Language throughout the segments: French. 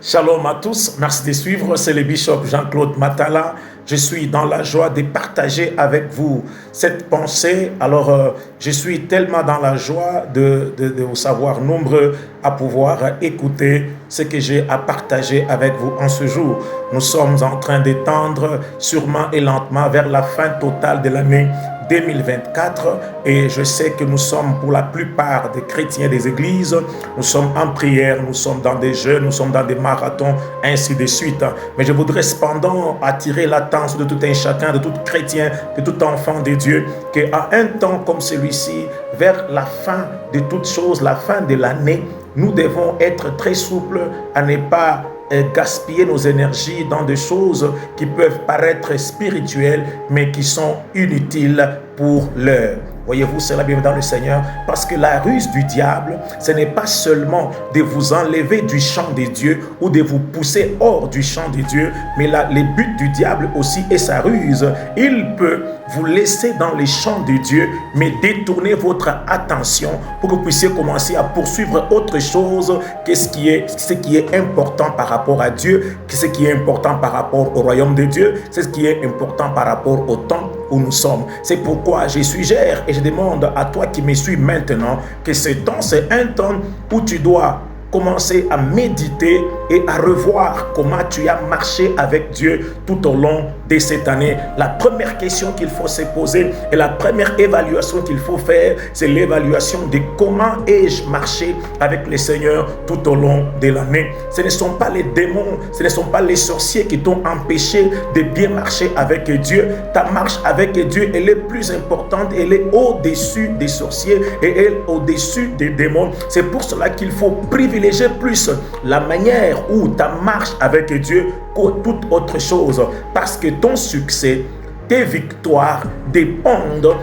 Shalom à tous, merci de suivre, c'est le bishop Jean-Claude Matala. Je suis dans la joie de partager avec vous cette pensée. Alors, je suis tellement dans la joie de vous savoir nombreux à pouvoir écouter ce que j'ai à partager avec vous en ce jour. Nous sommes en train d'étendre sûrement et lentement vers la fin totale de l'année 2024 et je sais que nous sommes pour la plupart des chrétiens des églises, nous sommes en prière, nous sommes dans des jeûnes, nous sommes dans des marathons, ainsi de suite. Mais je voudrais cependant attirer l'attention de tout un chacun, de tout chrétien, de tout enfant de Dieu, qu'à un temps comme celui-ci, vers la fin de toutes choses, la fin de l'année, nous devons être très souples à ne pas gaspiller nos énergies dans des choses qui peuvent paraître spirituelles, mais qui sont inutiles pour l'heure. Voyez-vous, cela bien dans le Seigneur, parce que la ruse du diable, ce n'est pas seulement de vous enlever du champ de Dieu ou de vous pousser hors du champ de Dieu, mais le but du diable aussi est sa ruse. Il peut vous laisser dans les champs de Dieu, mais détourner votre attention pour que vous puissiez commencer à poursuivre autre chose que ce qui est important par rapport à Dieu, que ce qui est important par rapport au royaume de Dieu, c'est ce qui est important par rapport au temps où nous sommes. C'est pourquoi je suggère et je demande à toi qui me suis maintenant que ce temps, c'est un temps où tu dois commencer à méditer et à revoir comment tu as marché avec Dieu tout au long de cette année. La première question qu'il faut se poser et la première évaluation qu'il faut faire, c'est l'évaluation de comment ai-je marché avec le Seigneur tout au long de l'année. Ce ne sont pas les démons, ce ne sont pas les sorciers qui t'ont empêché de bien marcher avec Dieu. Ta marche avec Dieu, elle est plus importante, elle est au-dessus des sorciers et elle au-dessus des démons. C'est pour cela qu'il faut privilégier plus la manière où ta marche avec Dieu que toute autre chose, parce que ton succès, tes victoires dépendent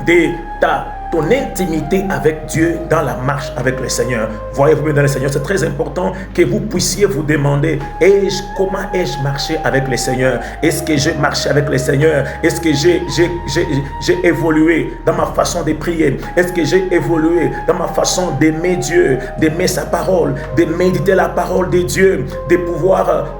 de ton intimité avec Dieu dans la marche avec le Seigneur. Voyez-vous bien dans le Seigneur, c'est très important que vous puissiez vous demander, comment ai-je marché avec le Seigneur? Est-ce que j'ai marché avec le Seigneur? Est-ce que j'ai évolué dans ma façon de prier? Est-ce que j'ai évolué dans ma façon d'aimer Dieu, d'aimer sa parole, de méditer la parole de Dieu, de pouvoir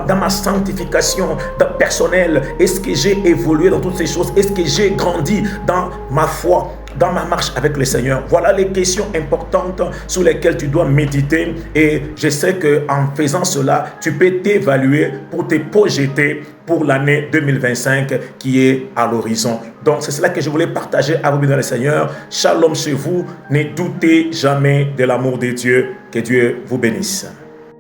dans ma sanctification personnelle? Est-ce que j'ai évolué dans toutes ces choses? Est-ce que j'ai grandi dans ma foi, dans ma marche avec le Seigneur? Voilà les questions importantes sur lesquelles tu dois méditer, et je sais qu'en faisant cela, tu peux t'évaluer pour te projeter pour l'année 2025 qui est à l'horizon. Donc c'est cela que je voulais partager avec vous dans le Seigneur. Shalom chez vous, ne doutez jamais de l'amour de Dieu. Que Dieu vous bénisse.